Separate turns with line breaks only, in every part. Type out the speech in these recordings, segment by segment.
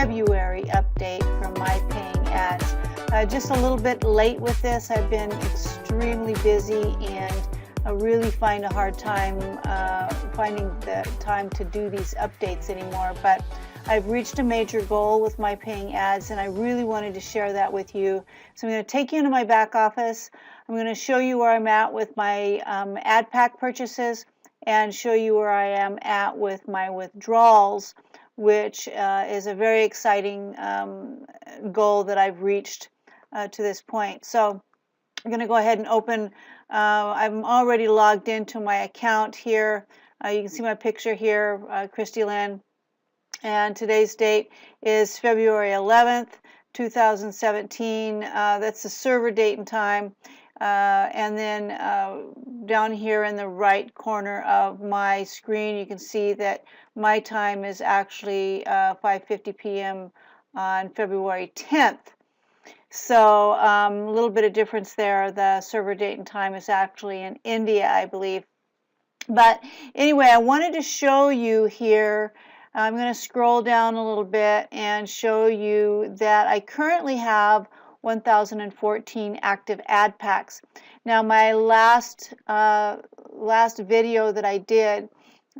February update from My Paying Ads. Just a little bit late with this. I've been extremely busy and I really find a hard time finding the time to do these updates anymore. But I've reached a major goal with My Paying Ads and I really wanted to share that with you. So I'm going to take you into my back office. I'm going to show you where I'm at with my ad pack purchases and show you where I am at with my withdrawals, which is a very exciting goal that I've reached to this point. So I'm going to go ahead and open. I'm already logged into my account here. You can see my picture here, Christy Lynn. And today's date is February 11th, 2017. That's the server date and time. And then down here in the right corner of my screen, you can see that my time is actually 5:50 p.m. on February 10th. So a little bit of difference there. The server date and time is actually in India, I believe. But anyway, I wanted to show you here. I'm going to scroll down a little bit and show you that I currently have 1,014 active ad packs. Now, my last video that I did,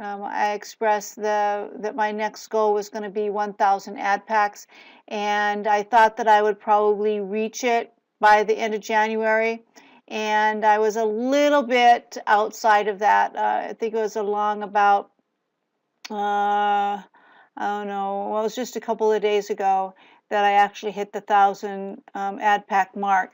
I expressed that my next goal was going to be 1,000 ad packs, and I thought that I would probably reach it by the end of January. And I was a little bit outside of that. I think it was along about I don't know, well, it was just a couple of days ago that I actually hit the 1,000 ad pack mark.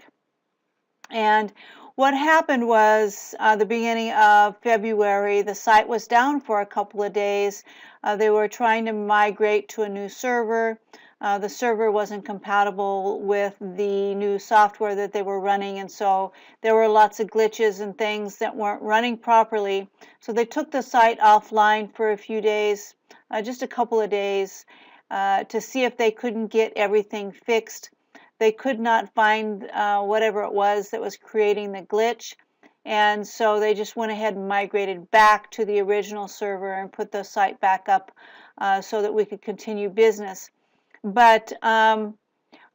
And what happened was the beginning of February, the site was down for a couple of days. They were trying to migrate to a new server. The server wasn't compatible with the new software that they were running, and so there were lots of glitches and things that weren't running properly. So they took the site offline for a few days, just a couple of days, to see if they couldn't get everything fixed. They could not find whatever it was that was creating the glitch, and so they just went ahead and migrated back to the original server and put the site back up so that we could continue business. But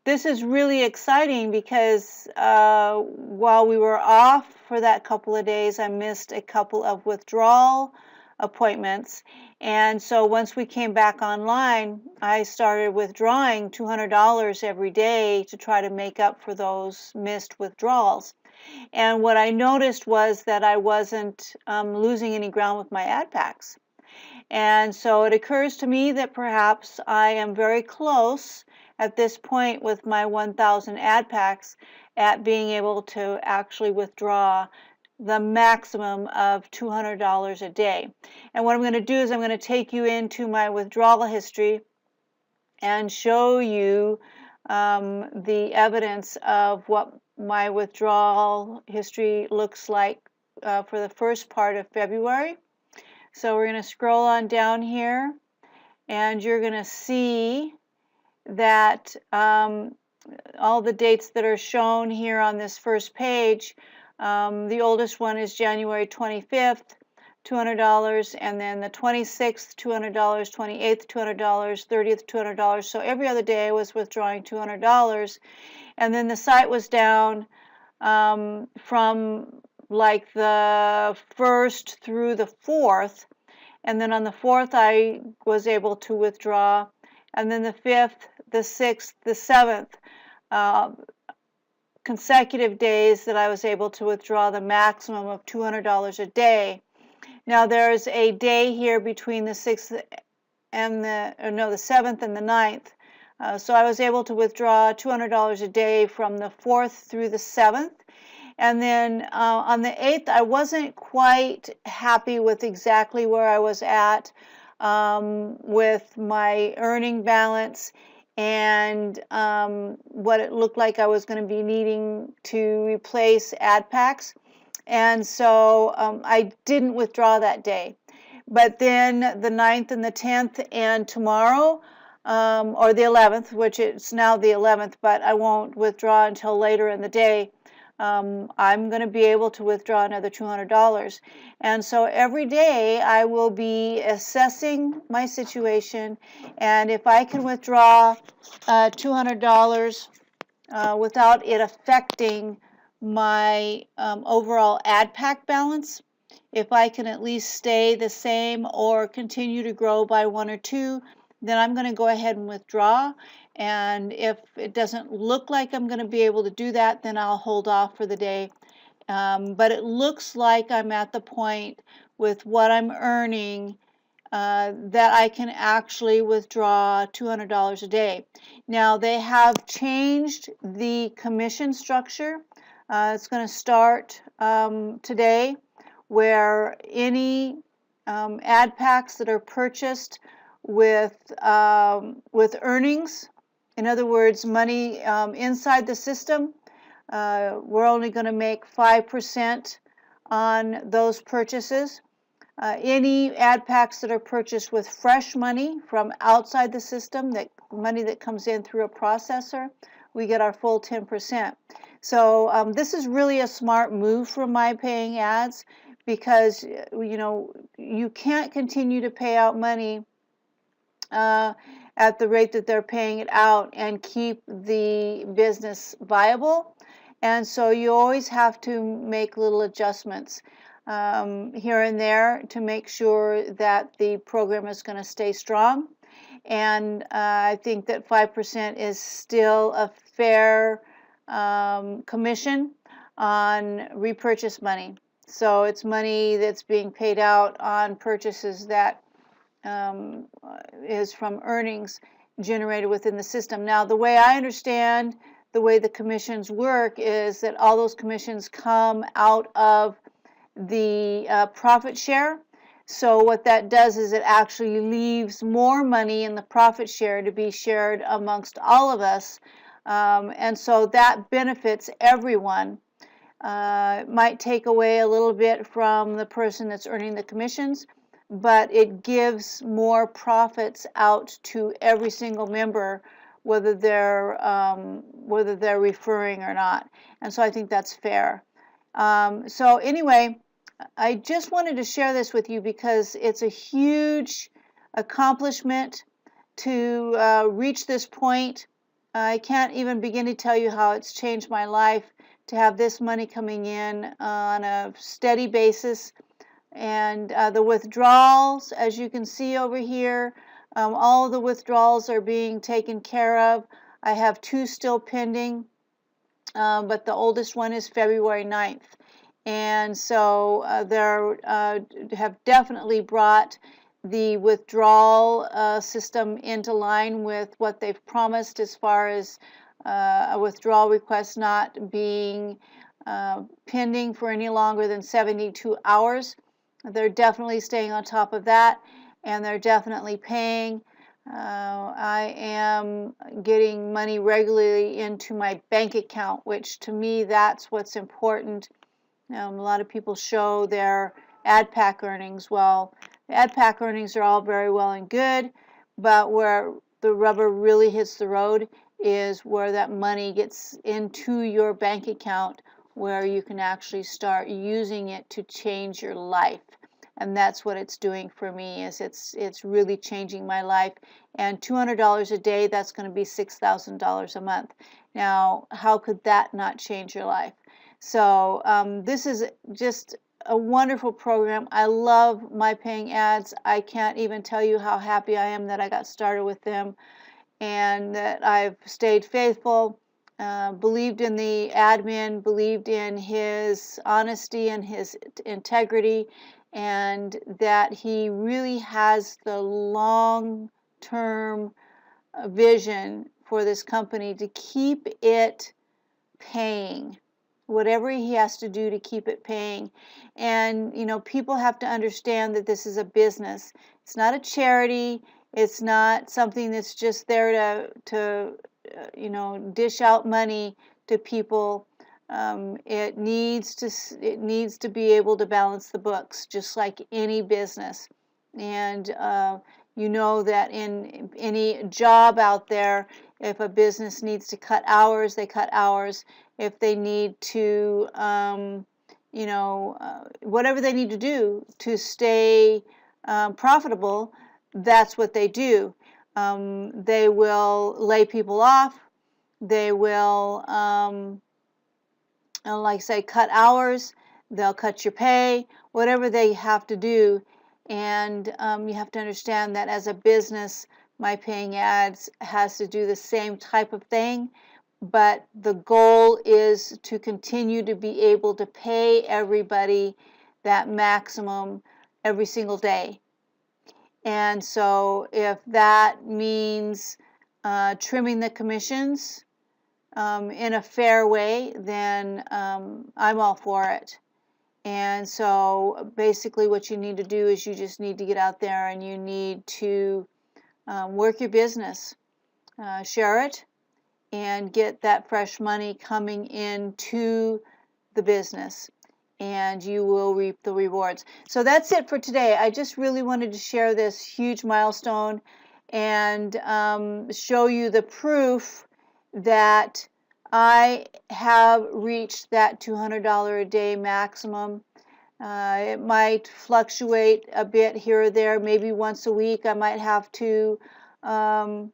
this is really exciting because while we were off for that couple of days, I missed a couple of withdrawal appointments. And so once we came back online, I started withdrawing $200 every day to try to make up for those missed withdrawals. And what I noticed was that I wasn't losing any ground with my ad packs. And so it occurs to me that perhaps I am very close at this point with my 1,000 ad packs at being able to actually withdraw the maximum of $200 a day. And what I'm going to do is I'm going to take you into my withdrawal history and show you the evidence of what my withdrawal history looks like for the first part of February. So we're going to scroll on down here, and you're going to see that all the dates that are shown here on this first page, the oldest one is January 25th, $200, and then the 26th, $200, 28th, $200, 30th, $200. So every other day I was withdrawing $200, and then the site was down from like the 1st through the 4th, and then on the 4th I was able to withdraw, and then the 5th, the 6th, the 7th, consecutive days that I was able to withdraw the maximum of $200 a day. Now there's a day here between the 6th and the 7th and the 9th, so I was able to withdraw $200 a day from the 4th through the 7th. And then on the 8th, I wasn't quite happy with exactly where I was at with my earning balance and what it looked like I was going to be needing to replace ad packs. And so I didn't withdraw that day. But then the 9th and the 10th and tomorrow, or the 11th, which it's now the 11th, but I won't withdraw until later in the day. I'm going to be able to withdraw another $200. And so every day I will be assessing my situation, and if I can withdraw $200 without it affecting my overall ad pack balance, if I can at least stay the same or continue to grow by 1 or 2, then I'm going to go ahead and withdraw. And if it doesn't look like I'm going to be able to do that, then I'll hold off for the day. But it looks like I'm at the point with what I'm earning that I can actually withdraw $200 a day. Now, they have changed the commission structure. It's going to start today, where any ad packs that are purchased with earnings, in other words, money inside the system, we're only going to make 5% on those purchases. Any ad packs that are purchased with fresh money from outside the system, that money that comes in through a processor, we get our full 10%. So this is really a smart move from mypaying ads, because you can't continue to pay out money at the rate that they're paying it out and keep the business viable. And so you always have to make little adjustments here and there to make sure that the program is going to stay strong. And I think that 5% is still a fair commission on repurchase money. So it's money that's being paid out on purchases that is from earnings generated within the system. Now, the way I understand the way the commissions work is that all those commissions come out of the profit share. So what that does is it actually leaves more money in the profit share to be shared amongst all of us. And so that benefits everyone. It might take away a little bit from the person that's earning the commissions, but it gives more profits out to every single member, whether they're referring or not. And so I think that's fair. So anyway, I just wanted to share this with you because it's a huge accomplishment to reach this point. I can't even begin to tell you how it's changed my life to have this money coming in on a steady basis. And the withdrawals, as you can see over here, all of the withdrawals are being taken care of. I have 2 still pending, but the oldest one is February 9th. And so they have definitely brought the withdrawal system into line with what they've promised, as far as a withdrawal request not being pending for any longer than 72 hours. They're definitely staying on top of that, and they're definitely paying. I am getting money regularly into my bank account, which to me, that's what's important. A lot of people show their ad pack earnings. Well, the ad pack earnings are all very well and good, but where the rubber really hits the road is where that money gets into your bank account, where you can actually start using it to change your life. And that's what it's doing for me, is it's really changing my life. And $200 a day, that's going to be $6,000 a month. Now, how could that not change your life? So this is just a wonderful program. I love mypaying ads. I can't even tell you how happy I am that I got started with them and that I've stayed faithful, believed in the admin, believed in his honesty and his integrity, and that he really has the long-term vision for this company to keep it paying, whatever he has to do to keep it paying. And people have to understand that this is a business. It's not a charity. It's not something that's just there to dish out money to people. It needs to be able to balance the books, just like any business. And that in any job out there, If a business needs to cut hours, they cut hours. If they need to, whatever they need to do to stay profitable, that's what they do. They will lay people off. They will, like I say, cut hours. They'll cut your pay, whatever they have to do. And you have to understand that as a business, My Paying Ads has to do the same type of thing, but the goal is to continue to be able to pay everybody that maximum every single day. And so if that means trimming the commissions in a fair way, then I'm all for it. And so basically what you need to do is you just need to get out there and you need to work your business, share it, and get that fresh money coming into the business, and you will reap the rewards. So that's it for today. I just really wanted to share this huge milestone and show you the proof that I have reached that $200 a day maximum. It might fluctuate a bit here or there. Maybe once a week I might have to, and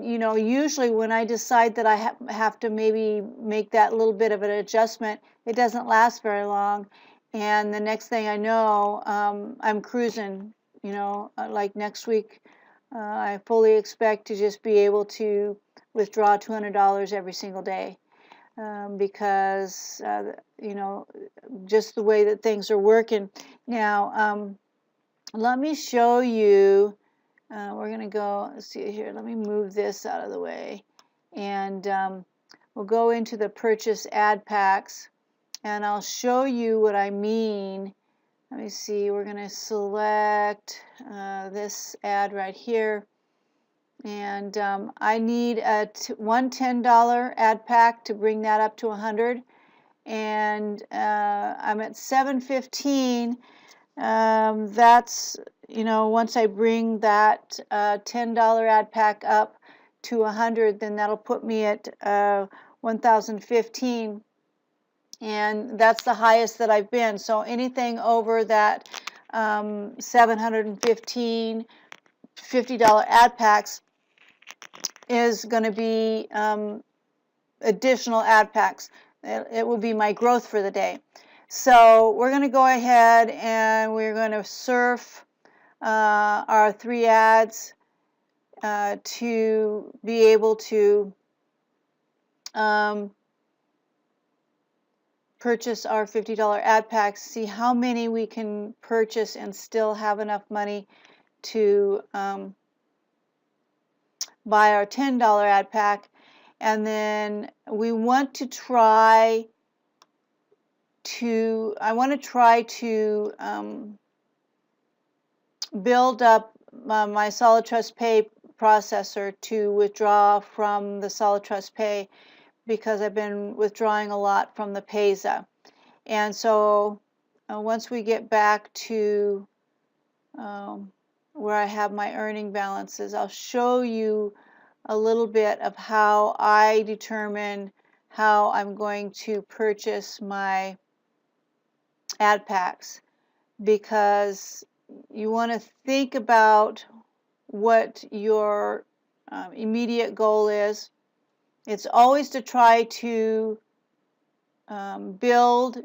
usually when I decide that I have to maybe make that little bit of an adjustment, it doesn't last very long. And the next thing I know, I'm cruising. Like next week, I fully expect to just be able to withdraw $200 every single day. Because just the way that things are working now. Let me show you. We're going to go, let's see here, let me move this out of the way, and we'll go into the purchase ad packs, and I'll show you what I mean. Let me see, we're going to select this ad right here, and I need one $10 ad pack to bring that up to 100, and I'm at 715. That's, once I bring that $10 ad pack up to 100, then that'll put me at 1,015, and that's the highest that I've been. So anything over that 715 $50 ad packs is going to be additional ad packs. It will be my growth for the day. So we're going to go ahead and we're going to surf our 3 ads to be able to purchase our $50 ad packs, see how many we can purchase and still have enough money to buy our $10 ad pack. And then we want to try to, build up my Solid Trust Pay processor to withdraw from the Solid Trust Pay, because I've been withdrawing a lot from the Payza. And so once we get back to where I have my earning balances, I'll show you a little bit of how I determine how I'm going to purchase my ad packs, because you want to think about what your immediate goal is. It's always to try to build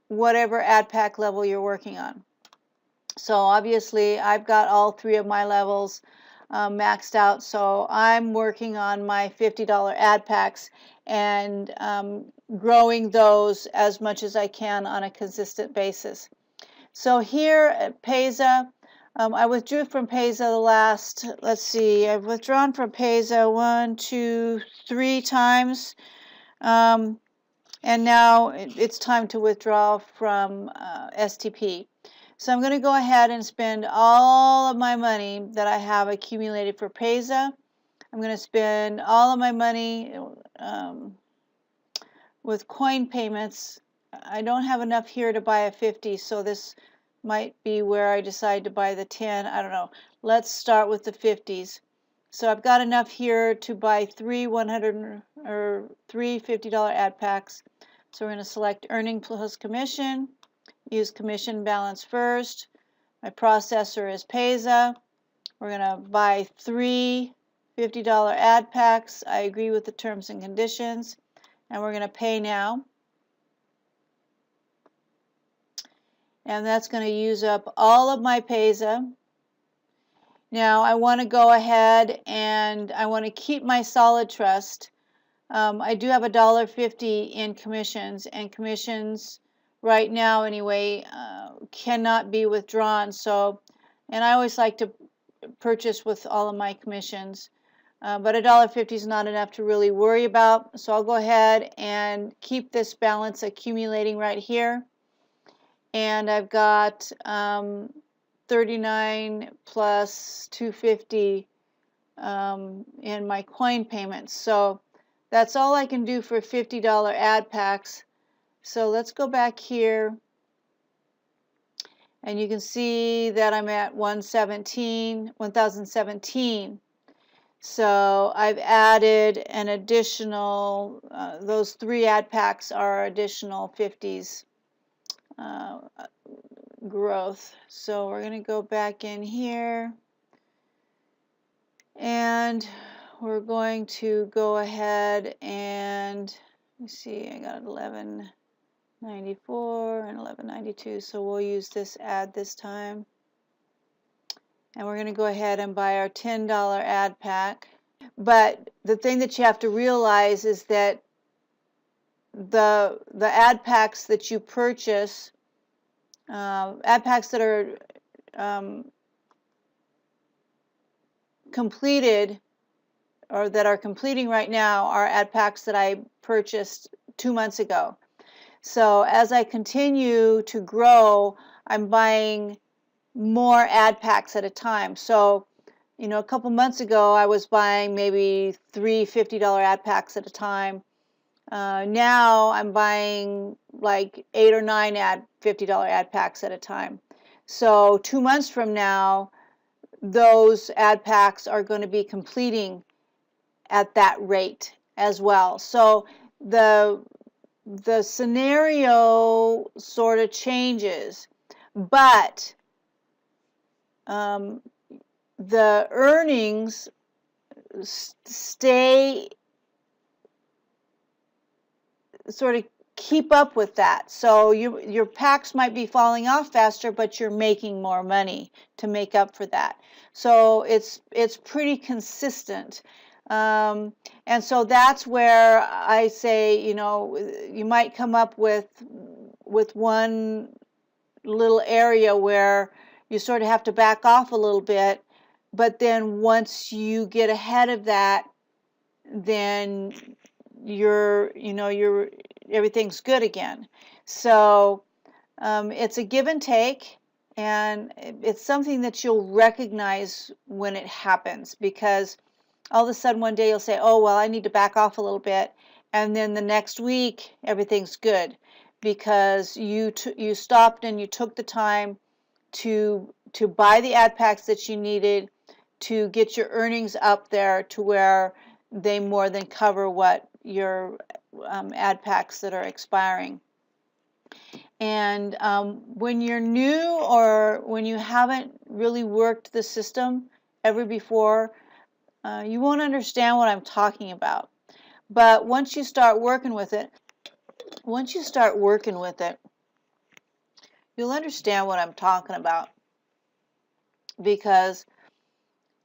whatever ad pack level you're working on. So obviously I've got all 3 of my levels maxed out, so I'm working on my $50 ad packs and growing those as much as I can on a consistent basis. So here at Payza, I withdrew from Payza the last, let's see, I've withdrawn from Payza 1, 2, 3 times, and now it's time to withdraw from STP. So I'm going to go ahead and spend all of my money that I have accumulated for Payza. I'm going to spend all of my money with coin payments. I don't have enough here to buy a 50, so this might be where I decide to buy the 10. I don't know. Let's start with the 50s. So I've got enough here to buy three $50 ad packs. So we're going to select earning plus commission, use commission balance first. My processor is Payza. We're going to buy three $50 ad packs. I agree with the terms and conditions, and we're going to pay now. And that's going to use up all of my Payza. Now I want to go ahead and I want to keep my solid trust. I do have $1.50 in commissions, and commissions right now anyway cannot be withdrawn. So, and I always like to purchase with all of my commissions, but $1.50 is not enough to really worry about. So I'll go ahead and keep this balance accumulating right here. And I've got 39 plus 250 in my coin payments. So that's all I can do for $50 ad packs. So let's go back here, and you can see that I'm at 1017. So I've added an additional, those three ad packs are additional 50s growth. So we're going to go back in here, and we're going to go ahead and let me see, I got 1194 and 1192, so we'll use this ad this time. And we're going to go ahead and buy our $10 ad pack. But the thing that you have to realize is that the ad packs that you purchase, ad packs that are completed or that are completing right now are ad packs that I purchased 2 months ago. So as I continue to grow, I'm buying more ad packs at a time. So, you know, a couple months ago I was buying maybe three $50 ad packs at a time. Now I'm buying like 8 or 9 $50 ad packs at a time. So 2 months from now, those ad packs are going to be completing at that rate as well. So the scenario sort of changes, but the earnings stay, sort of keep up with that. So your packs might be falling off faster, but you're making more money to make up for that. So it's pretty consistent. And so that's where I say, you know, you might come up with one little area where you sort of have to back off a little bit, but then once you get ahead of that, then everything's good again. So it's a give and take, and it's something that you'll recognize when it happens, because all of a sudden one day you'll say, oh, well, I need to back off a little bit, and then the next week everything's good because you stopped and you took the time to buy the ad packs that you needed to get your earnings up there to where they more than cover what your ad packs that are expiring. And when you're new or when you haven't really worked the system ever before, you won't understand what I'm talking about. But once you start working with it, you'll understand what I'm talking about, because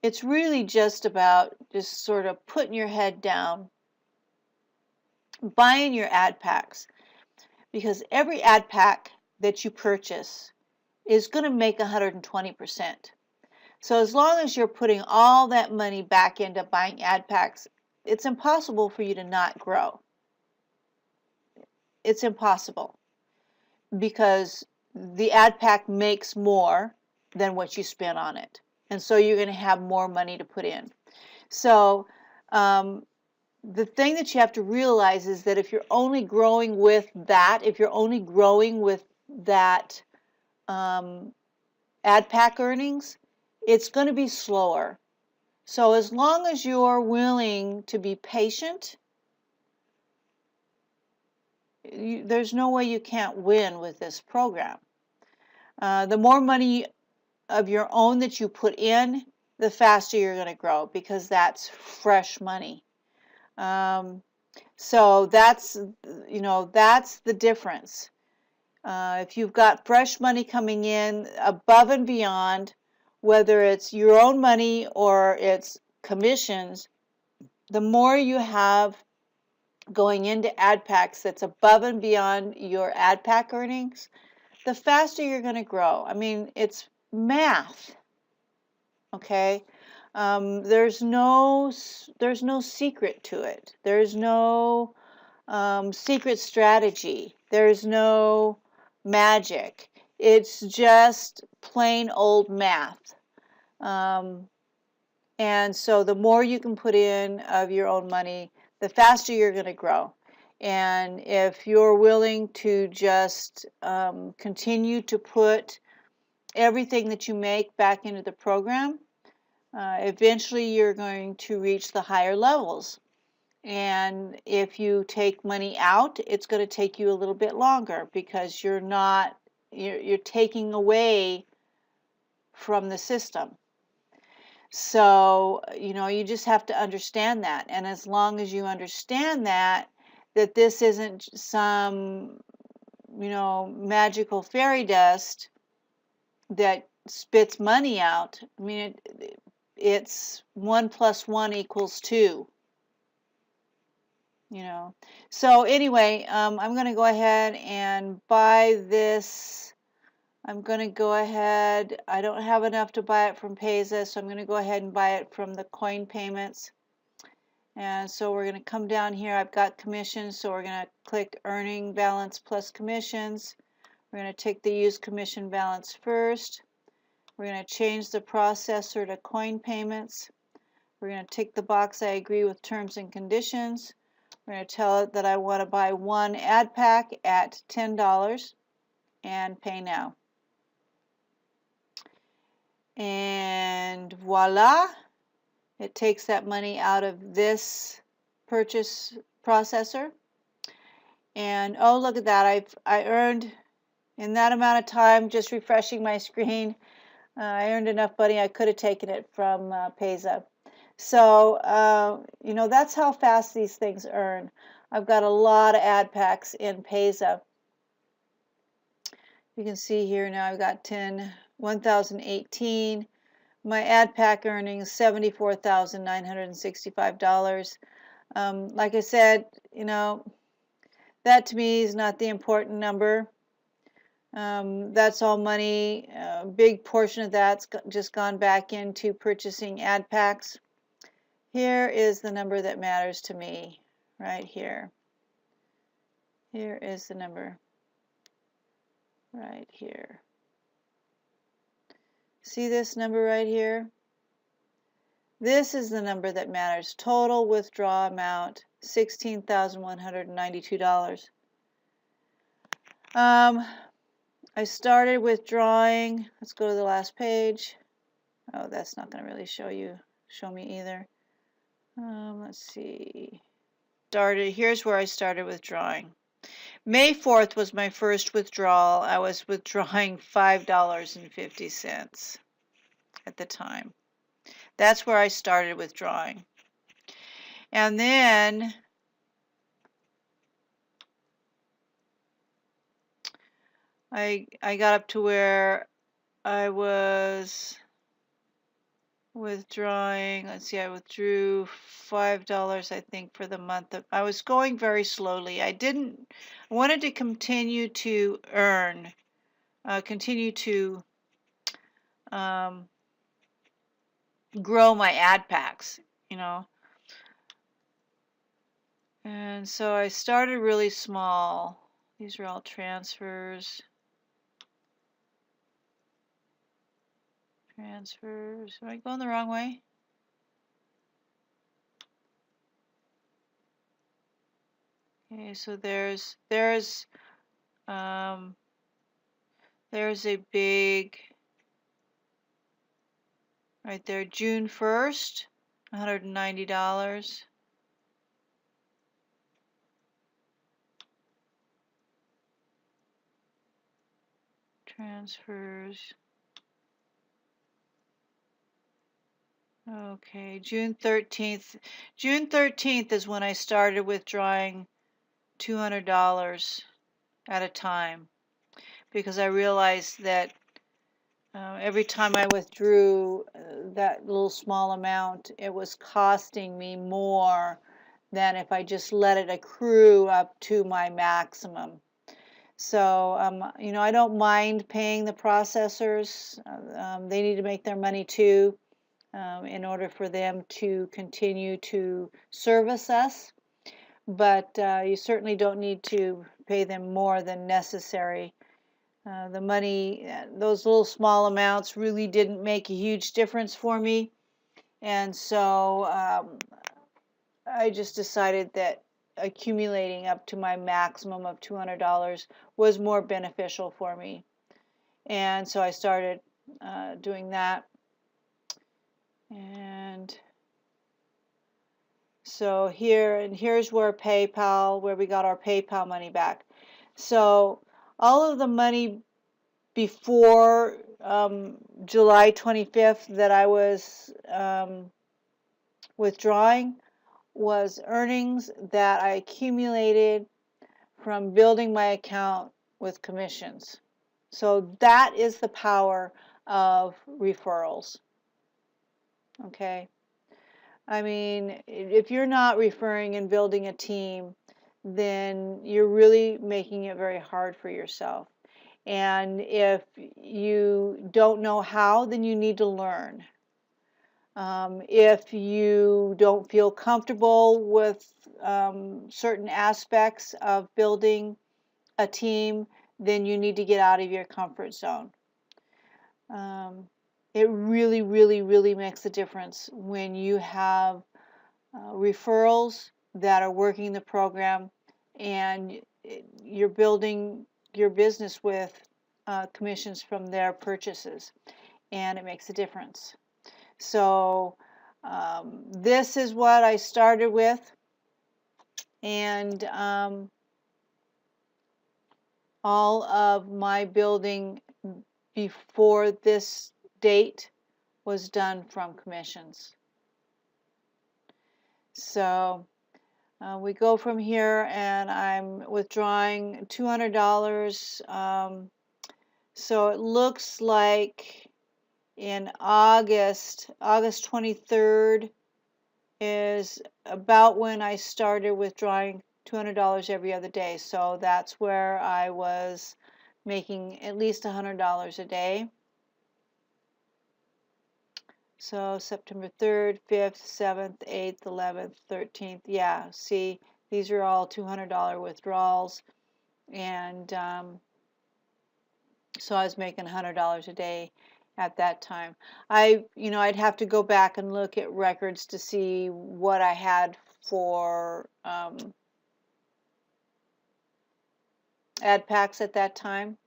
it's really just about just sort of putting your head down, buying your ad packs, because every ad pack that you purchase is going to make 120%. So as long as you're putting all that money back into buying ad packs, it's impossible for you to not grow. It's impossible, because the ad pack makes more than what you spent on it. And so you're going to have more money to put in. So the thing that you have to realize is that if you're only growing with that, ad pack earnings, it's going to be slower. So as long as you're willing to be patient, there's no way you can't win with this program. The more money of your own that you put in, the faster you're going to grow, because that's fresh money. So that's, that's the difference. If you've got fresh money coming in above and beyond, whether it's your own money or it's commissions, the more you have going into ad packs that's above and beyond your ad pack earnings, the faster you're going to grow. I mean, it's math. Okay, there's no secret to it. There's no secret strategy. There's no magic. It's just plain old math. And so the more you can put in of your own money, the faster you're going to grow. And if you're willing to just continue to put everything that you make back into the program, eventually you're going to reach the higher levels. And if you take money out, it's going to take you a little bit longer, because you're taking away from the system. So, you just have to understand that. And as long as you understand that this isn't some, magical fairy dust that spits money out. I mean, it's 1 + 1 = 2. So anyway, I'm going to go ahead and buy this. I'm going to go ahead. I don't have enough to buy it from Payza, so I'm going to go ahead and buy it from the coin payments. And so we're going to come down here. I've got commissions, so we're going to click earning balance plus commissions. We're going to take the use commission balance first. We're going to change the processor to coin payments. We're going to tick the box I agree with terms and conditions. We're going to tell it that I want to buy 1 ad pack at $10 and pay now. And voila, it takes that money out of this purchase processor. And oh, look at that, I earned, in that amount of time just refreshing my screen, I earned enough money I could have taken it from Payza. So, that's how fast these things earn. I've got a lot of ad packs in Payza. You can see here now I've got 1,018. My ad pack earnings, $74,965. Like I said, that to me is not the important number. That's all money. A big portion of that's just gone back into purchasing ad packs. Here is the number that matters to me, right here. Here is the number, right here. See this number right here? This is the number that matters. Total withdrawal amount, $16,192. I started withdrawing. Let's go to the last page. Oh, that's not going to really show me either. Let's see. Here's where I started withdrawing. May 4th was my first withdrawal. I was withdrawing $5.50 at the time. That's where I started withdrawing. And then I got up to where I was withdrawing, let's see, I withdrew $5, I think, for the month. I was going very slowly. I wanted to continue to earn, continue to grow my ad packs, And so I started really small. These are all transfers. Am I going the wrong way? Okay, so there's a big right there, June 1st. $190. Transfers. Okay, June 13th. June 13th is when I started withdrawing $200 at a time, because I realized that every time I withdrew that little small amount, it was costing me more than if I just let it accrue up to my maximum. So, you know, I don't mind paying the processors. They need to make their money too, in order for them to continue to service us. But you certainly don't need to pay them more than necessary. The money, those little small amounts really didn't make a huge difference for me. And so I just decided that accumulating up to my maximum of $200 was more beneficial for me. And so I started doing that. And so here's where where we got our PayPal money back. So all of the money before July 25th that I was withdrawing was earnings that I accumulated from building my account with commissions. So that is the power of referrals. Okay. I mean, if you're not referring and building a team, then you're really making it very hard for yourself. And if you don't know how, then you need to learn. If you don't feel comfortable with certain aspects of building a team, then you need to get out of your comfort zone. It really, really, really makes a difference when you have referrals that are working the program and you're building your business with commissions from their purchases, and it makes a difference. So this is what I started with, and all of my building before this date was done from commissions. So we go from here, and I'm withdrawing $200. So it looks like in August 23rd is about when I started withdrawing $200 every other day. So that's where I was making at least $100 a day. So September 3rd, 5th, 7th, 8th, 11th, 13th. Yeah, see, these are all $200 withdrawals. And so I was making $100 a day at that time. I'd have to go back and look at records to see what I had for ad packs at that time.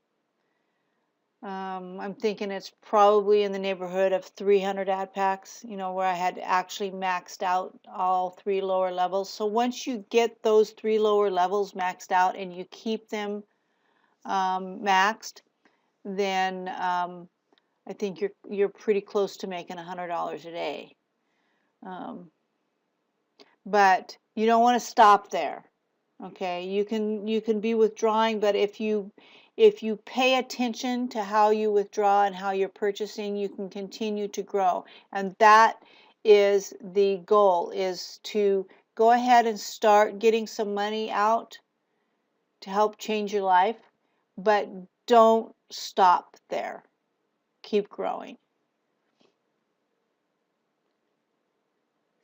I'm thinking it's probably in the neighborhood of 300 ad packs, where I had actually maxed out all 3 lower levels. So once you get those 3 lower levels maxed out and you keep them maxed, then I think you're pretty close to making $100 a day. But you don't want to stop there. Okay, you can be withdrawing, but if you pay attention to how you withdraw and how you're purchasing, you can continue to grow. And that is the goal, is to go ahead and start getting some money out to help change your life, but don't stop there. Keep growing.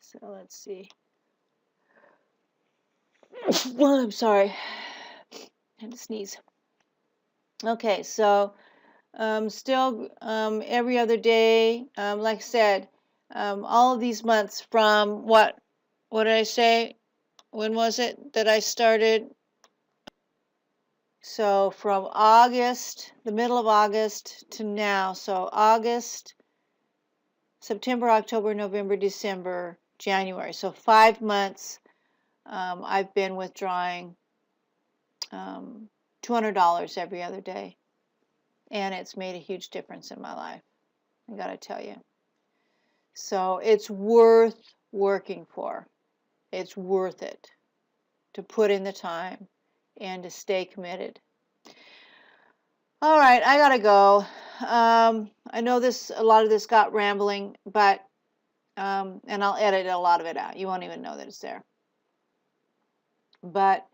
So let's see. Well, I'm sorry. I had to sneeze. Okay, so still every other day, like I said, all of these months from what did I say? When was it that I started? So from August, the middle of August to now. So August, September, October, November, December. January. So 5 months I've been withdrawing $200 every other day, and it's made a huge difference in my life, I gotta tell you. So it's worth working for. It's worth it to put in the time and to stay committed. All right, I gotta go. I know a lot of this got rambling, but and I'll edit a lot of it out. You won't even know that it's there. But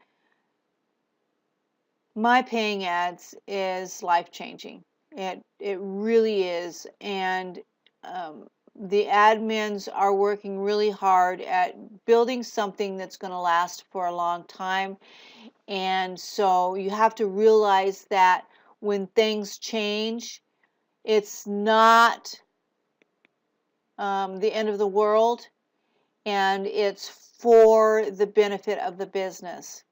my paying ads is life-changing. It really is, and the admins are working really hard at building something that's going to last for a long time. And so you have to realize that when things change, it's not the end of the world, and it's for the benefit of the business.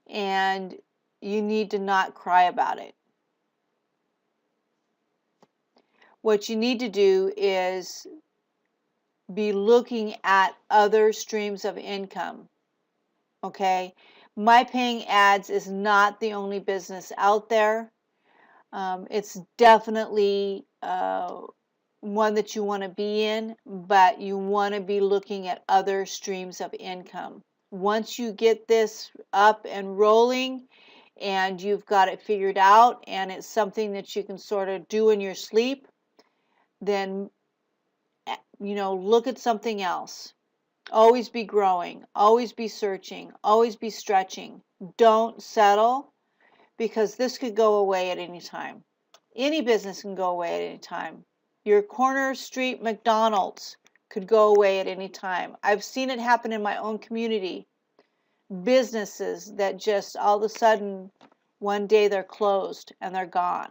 And you need to not cry about it. What you need to do is be looking at other streams of income. Okay, My Paying Ads is not the only business out there. It's definitely one that you want to be in, but you want to be looking at other streams of income. Once you get this up and rolling and you've got it figured out and it's something that you can sort of do in your sleep, then look at something else. Always be growing, always be searching, always be stretching. Don't settle, because this could go away at any time. Any business can go away at any time. Your corner street McDonald's could go away at any time. I've seen it happen in my own community. Businesses that just all of a sudden one day they're closed and they're gone.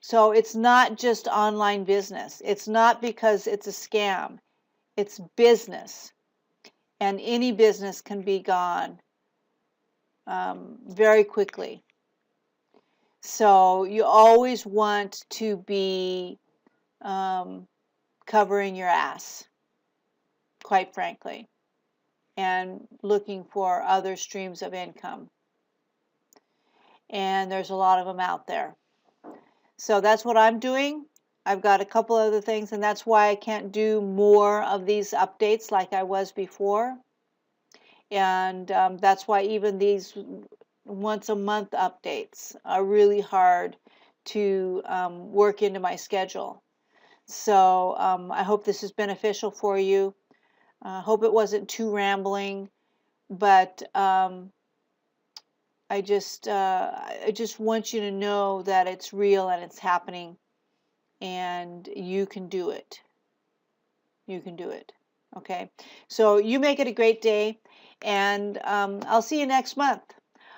So it's not just online business. It's not because it's a scam. It's business. And any business can be gone very quickly. So you always want to be covering your ass, quite frankly, and looking for other streams of income. And there's a lot of them out there. So that's what I'm doing. I've got a couple other things, and that's why I can't do more of these updates like I was before. And that's why even these once a month updates are really hard to work into my schedule. So I hope this is beneficial for you. I hope it wasn't too rambling, but I just want you to know that it's real and it's happening, and you can do it. You can do it. Okay, so you make it a great day, and I'll see you next month.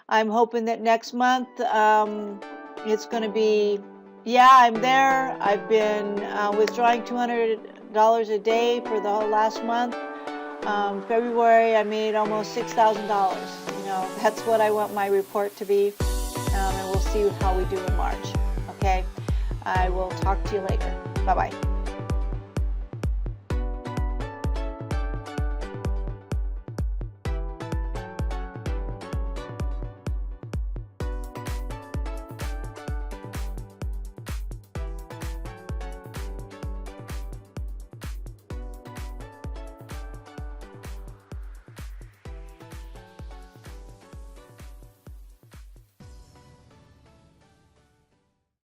I'm hoping that next month it's going to be, yeah, I'm there. I've been withdrawing $200 a day for the whole last month. February I made almost $6,000. That's what I want my report to be, and we'll see how we do in March. Okay, I will talk to you later. Bye-bye.